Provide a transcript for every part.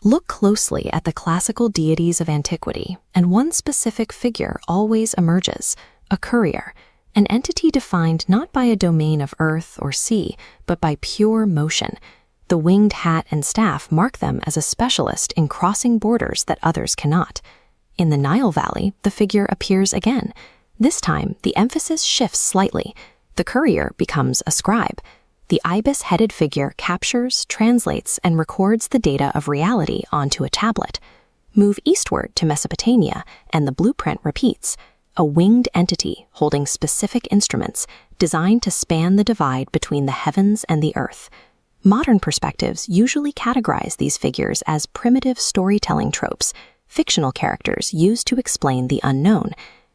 Look closely at the classical deities of antiquity, and one specific figure always emerges: a courier, an entity defined not by a domain of earth or sea, but by pure motion. The winged hat and staff mark them as a specialist in crossing borders that others cannot. In the Nile Valley, the figure appears again. This time, the emphasis shifts slightly. The courier becomes a scribe. The ibis-headed figure captures, translates, and records the data of reality onto a tablet. Move eastward to Mesopotamia, and the blueprint repeats: a winged entity holding specific instruments designed to span the divide between the heavens and the earth. Modern perspectives usually categorize these figures as primitive storytelling tropes, fictional characters used to explain the unknown.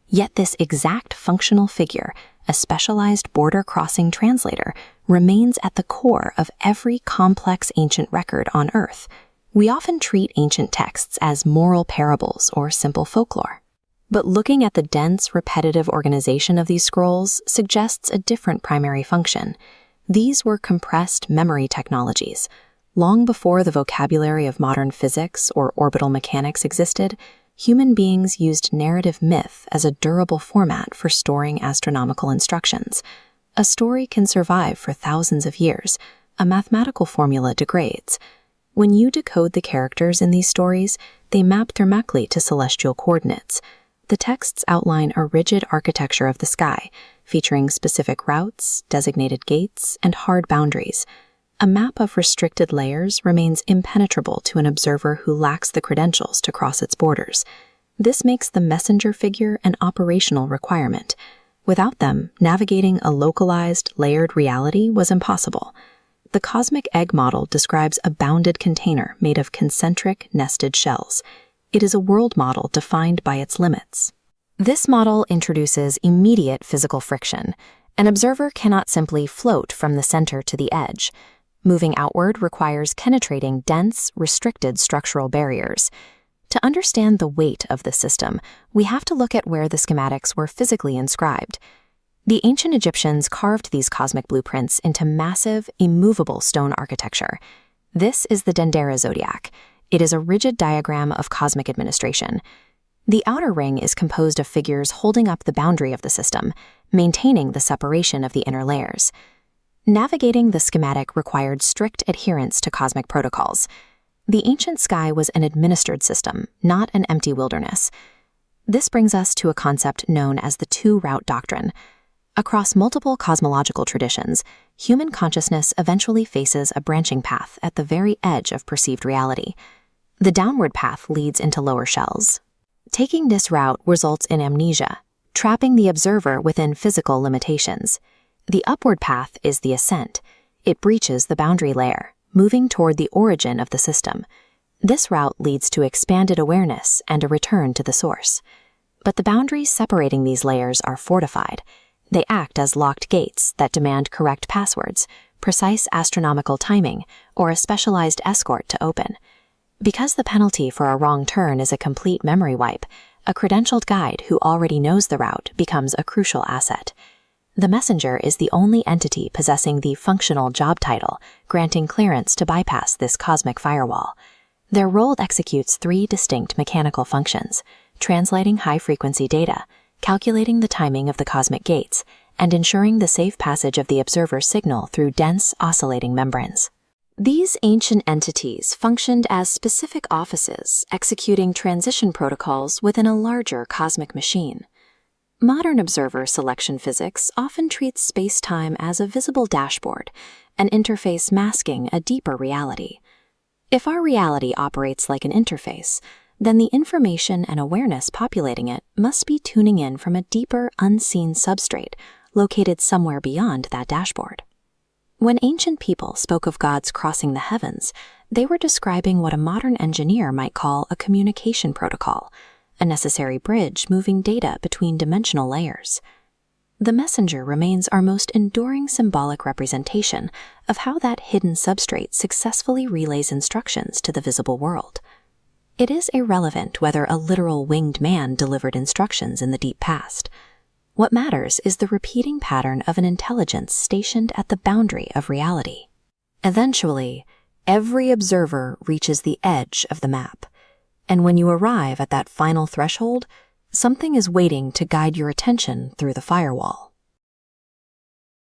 Yet this exact functional figure, a specialized border-crossing translator, remains at the core of every complex ancient record on Earth. We often treat ancient texts as moral parables or simple folklore. But looking at the dense, repetitive organization of these scrolls suggests a different primary function. These were compressed memory technologies. Long before the vocabulary of modern physics or orbital mechanics existed, human beings used narrative myth as a durable format for storing astronomical instructions. A story can survive for thousands of years. A mathematical formula degrades. When you decode the characters in these stories, they map thermically to celestial coordinates. The texts outline a rigid architecture of the sky, featuring specific routes, designated gates, and hard boundaries. A map of restricted layers remains impenetrable to an observer who lacks the credentials to cross its borders. This makes the messenger figure an operational requirement. Without them, navigating a localized, layered reality was impossible. The cosmic egg model describes a bounded container made of concentric, nested shells. It is a world model defined by its limits. This model introduces immediate physical friction. An observer cannot simply float from the center to the edge. Moving outward requires penetrating dense, restricted structural barriers. To understand the weight of the system, we have to look at where the schematics were physically inscribed. The ancient Egyptians carved these cosmic blueprints into massive, immovable stone architecture. This is the Dendera zodiac. It is a rigid diagram of cosmic administration. The outer ring is composed of figures holding up the boundary of the system, maintaining the separation of the inner layers. Navigating the schematic required strict adherence to cosmic protocols. The ancient sky was an administered system, not an empty wilderness. This brings us to a concept known as the two-route doctrine. Across multiple cosmological traditions, human consciousness eventually faces a branching path at the very edge of perceived reality. The downward path leads into lower shells. Taking this route results in amnesia, trapping the observer within physical limitations. The upward path is the ascent. It breaches the boundary layer, moving toward the origin of the system. This route leads to expanded awareness and a return to the source. But the boundaries separating these layers are fortified. They act as locked gates that demand correct passwords, precise astronomical timing, or a specialized escort to open. Because the penalty for a wrong turn is a complete memory wipe, a credentialed guide who already knows the route becomes a crucial asset. The messenger is the only entity possessing the functional job title, granting clearance to bypass this cosmic firewall. Their role executes three distinct mechanical functions: translating high-frequency data, calculating the timing of the cosmic gates, and ensuring the safe passage of the observer's signal through dense, oscillating membranes. These ancient entities functioned as specific offices, executing transition protocols within a larger cosmic machine. Modern observer selection physics often treats space-time as a visible dashboard, an interface masking a deeper reality. If our reality operates like an interface, then the information and awareness populating it must be tuning in from a deeper, unseen substrate located somewhere beyond that dashboard. When ancient people spoke of gods crossing the heavens, they were describing what a modern engineer might call a communication protocol, a necessary bridge moving data between dimensional layers. The messenger remains our most enduring symbolic representation of how that hidden substrate successfully relays instructions to the visible world. It is irrelevant whether a literal winged man delivered instructions in the deep past. What matters is the repeating pattern of an intelligence stationed at the boundary of reality. Eventually, Every observer reaches the edge of the map. And when you arrive at that final threshold, something is waiting to guide your attention through the firewall.